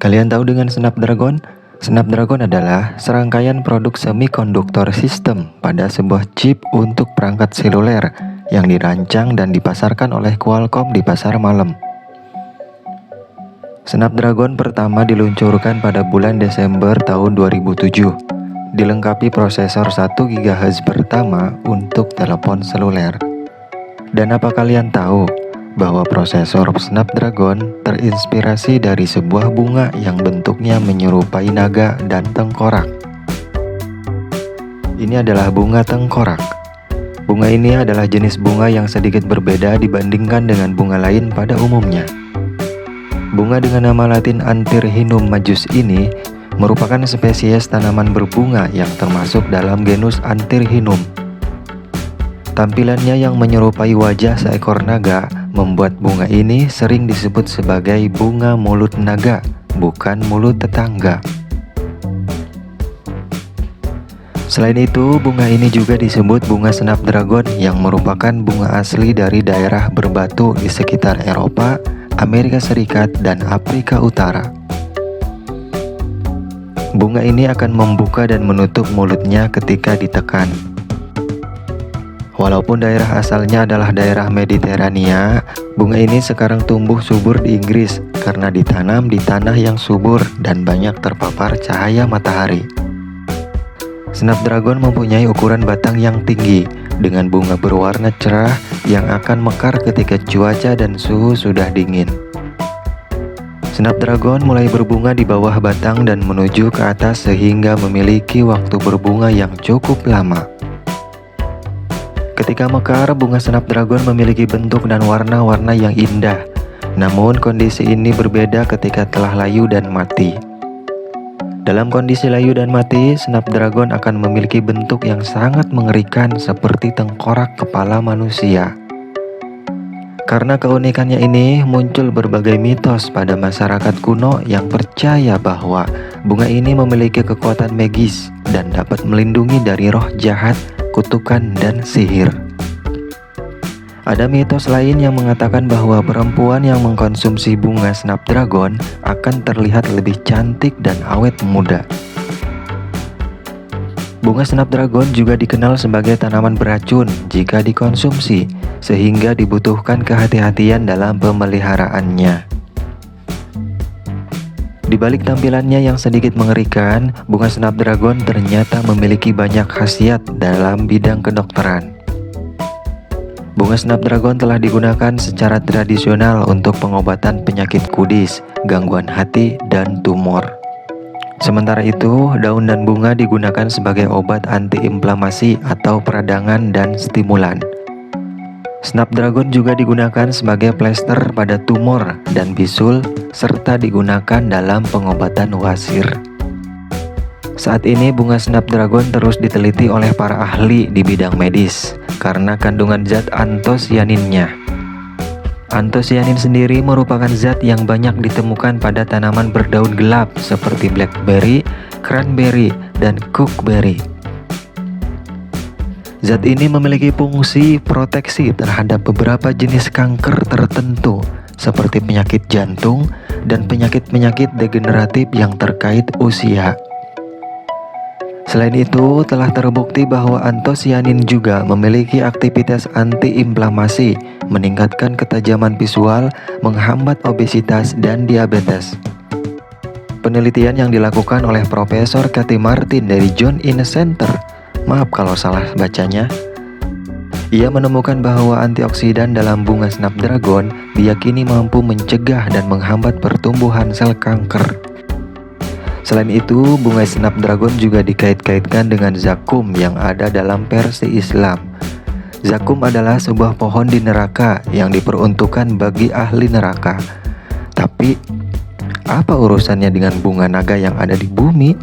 Kalian tahu dengan Snapdragon? Snapdragon adalah serangkaian produk semikonduktor sistem pada sebuah chip untuk perangkat seluler yang dirancang dan dipasarkan oleh Qualcomm di pasar malam. Snapdragon pertama diluncurkan pada bulan Desember tahun 2007, dilengkapi prosesor 1 GHz pertama untuk telepon seluler. Dan apa kalian tahu bahwa prosesor Snapdragon terinspirasi dari sebuah bunga yang bentuknya menyerupai naga dan tengkorak? Ini adalah bunga tengkorak. Bunga ini adalah jenis bunga yang sedikit berbeda dibandingkan dengan bunga lain pada umumnya. Bunga dengan nama latin Antirrhinum majus ini merupakan spesies tanaman berbunga yang termasuk dalam genus Antirrhinum. Tampilannya yang menyerupai wajah seekor naga membuat bunga ini sering disebut sebagai bunga mulut naga, bukan mulut tetangga. Selain itu, bunga ini juga disebut bunga Snapdragon yang merupakan bunga asli dari daerah berbatu di sekitar Eropa, Amerika Serikat, dan Afrika Utara. Bunga ini akan membuka dan menutup mulutnya ketika ditekan. Walaupun daerah asalnya adalah daerah Mediterania, bunga ini sekarang tumbuh subur di Inggris karena ditanam di tanah yang subur dan banyak terpapar cahaya matahari. Snapdragon mempunyai ukuran batang yang tinggi dengan bunga berwarna cerah yang akan mekar ketika cuaca dan suhu sudah dingin. Snapdragon mulai berbunga di bawah batang dan menuju ke atas sehingga memiliki waktu berbunga yang cukup lama. Ketika mekar, bunga Snapdragon memiliki bentuk dan warna-warna yang indah. Namun kondisi ini berbeda ketika telah layu dan mati. Dalam kondisi layu dan mati, Snapdragon akan memiliki bentuk yang sangat mengerikan seperti tengkorak kepala manusia. Karena keunikannya ini, muncul berbagai mitos pada masyarakat kuno yang percaya bahwa bunga ini memiliki kekuatan magis dan dapat melindungi dari roh jahat, kutukan, dan sihir. Ada mitos lain yang mengatakan bahwa perempuan yang mengkonsumsi bunga Snapdragon akan terlihat lebih cantik dan awet muda. Bunga Snapdragon juga dikenal sebagai tanaman beracun jika dikonsumsi, sehingga dibutuhkan kehati-hatian dalam pemeliharaannya. Di balik tampilannya yang sedikit mengerikan, bunga Snapdragon ternyata memiliki banyak khasiat dalam bidang kedokteran. Bunga Snapdragon telah digunakan secara tradisional untuk pengobatan penyakit kudis, gangguan hati, dan tumor. Sementara itu, daun dan bunga digunakan sebagai obat antiinflamasi atau peradangan dan stimulan. Snapdragon juga digunakan sebagai plester pada tumor dan bisul, serta digunakan dalam pengobatan wasir. Saat ini bunga Snapdragon terus diteliti oleh para ahli di bidang medis karena kandungan zat antosianinnya. Antosianin sendiri merupakan zat yang banyak ditemukan pada tanaman berdaun gelap seperti blackberry, cranberry, dan cookberry. Zat ini memiliki fungsi proteksi terhadap beberapa jenis kanker tertentu seperti penyakit jantung dan penyakit-penyakit degeneratif yang terkait usia. Selain itu, telah terbukti bahwa antosianin juga memiliki aktivitas antiinflamasi, meningkatkan ketajaman visual, menghambat obesitas dan diabetes. Penelitian yang dilakukan oleh Profesor Kathy Martin dari John Innes Center, maaf kalau salah bacanya, ia menemukan bahwa antioksidan dalam bunga Snapdragon diyakini mampu mencegah dan menghambat pertumbuhan sel kanker. Selain itu, bunga Snapdragon juga dikait-kaitkan dengan zakum yang ada dalam versi Islam. Zakum adalah sebuah pohon di neraka yang diperuntukkan bagi ahli neraka. Tapi, apa urusannya dengan bunga naga yang ada di bumi?